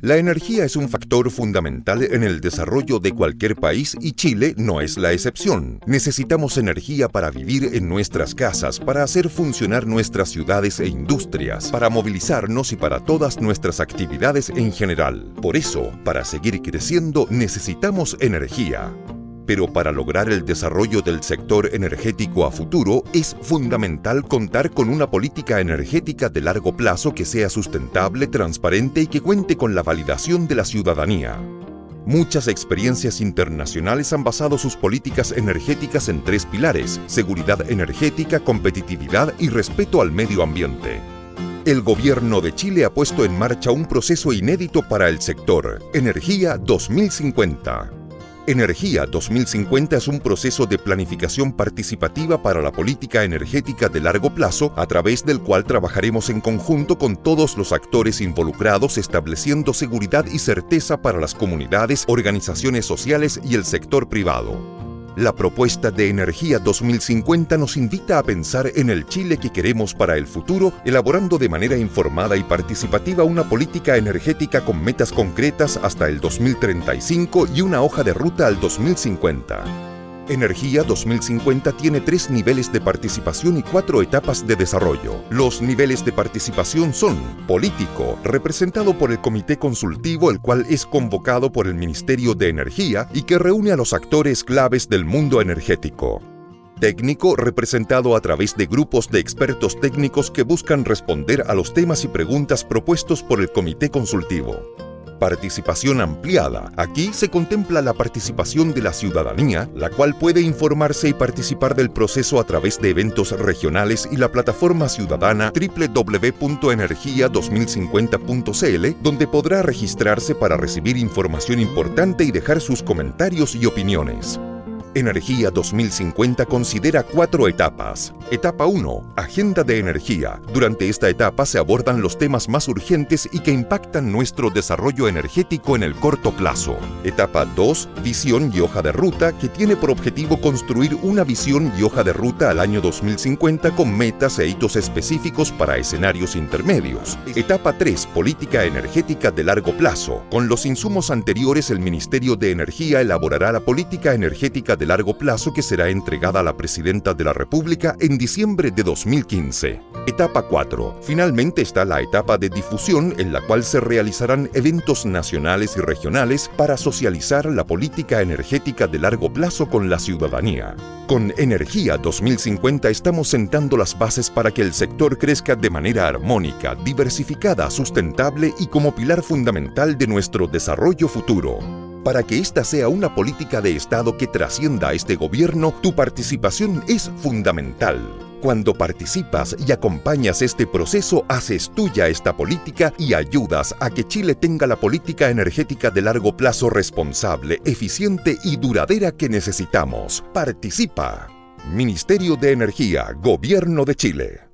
La energía es un factor fundamental en el desarrollo de cualquier país y Chile no es la excepción. Necesitamos energía para vivir en nuestras casas, para hacer funcionar nuestras ciudades e industrias, para movilizarnos y para todas nuestras actividades en general. Por eso, para seguir creciendo, necesitamos energía. Pero para lograr el desarrollo del sector energético a futuro, es fundamental contar con una política energética de largo plazo que sea sustentable, transparente y que cuente con la validación de la ciudadanía. Muchas experiencias internacionales han basado sus políticas energéticas en 3 pilares: seguridad energética, competitividad y respeto al medio ambiente. El Gobierno de Chile ha puesto en marcha un proceso inédito para el sector, Energía 2050. Energía 2050 es un proceso de planificación participativa para la política energética de largo plazo, a través del cual trabajaremos en conjunto con todos los actores involucrados, estableciendo seguridad y certeza para las comunidades, organizaciones sociales y el sector privado. La propuesta de Energía 2050 nos invita a pensar en el Chile que queremos para el futuro, elaborando de manera informada y participativa una política energética con metas concretas hasta el 2035 y una hoja de ruta al 2050. Energía 2050 tiene 3 niveles de participación y 4 etapas de desarrollo. Los niveles de participación son: político, representado por el Comité Consultivo, el cual es convocado por el Ministerio de Energía y que reúne a los actores claves del mundo energético. Técnico, representado a través de grupos de expertos técnicos que buscan responder a los temas y preguntas propuestos por el Comité Consultivo. Participación ampliada. Aquí se contempla la participación de la ciudadanía, la cual puede informarse y participar del proceso a través de eventos regionales y la plataforma ciudadana www.energia2050.cl, donde podrá registrarse para recibir información importante y dejar sus comentarios y opiniones. Energía 2050 considera 4 etapas. Etapa 1. Agenda de energía. Durante esta etapa se abordan los temas más urgentes y que impactan nuestro desarrollo energético en el corto plazo. Etapa 2. Visión y hoja de ruta, que tiene por objetivo construir una visión y hoja de ruta al año 2050 con metas e hitos específicos para escenarios intermedios. Etapa 3. Política energética de largo plazo. Con los insumos anteriores, el Ministerio de Energía elaborará la política energética de largo plazo que será entregada a la Presidenta de la República en diciembre de 2015. Etapa 4. Finalmente está la etapa de difusión, en la cual se realizarán eventos nacionales y regionales para socializar la política energética de largo plazo con la ciudadanía. Con Energía 2050 estamos sentando las bases para que el sector crezca de manera armónica, diversificada, sustentable y como pilar fundamental de nuestro desarrollo futuro. Para que esta sea una política de Estado que trascienda a este gobierno, tu participación es fundamental. Cuando participas y acompañas este proceso, haces tuya esta política y ayudas a que Chile tenga la política energética de largo plazo responsable, eficiente y duradera que necesitamos. Participa. Ministerio de Energía, Gobierno de Chile.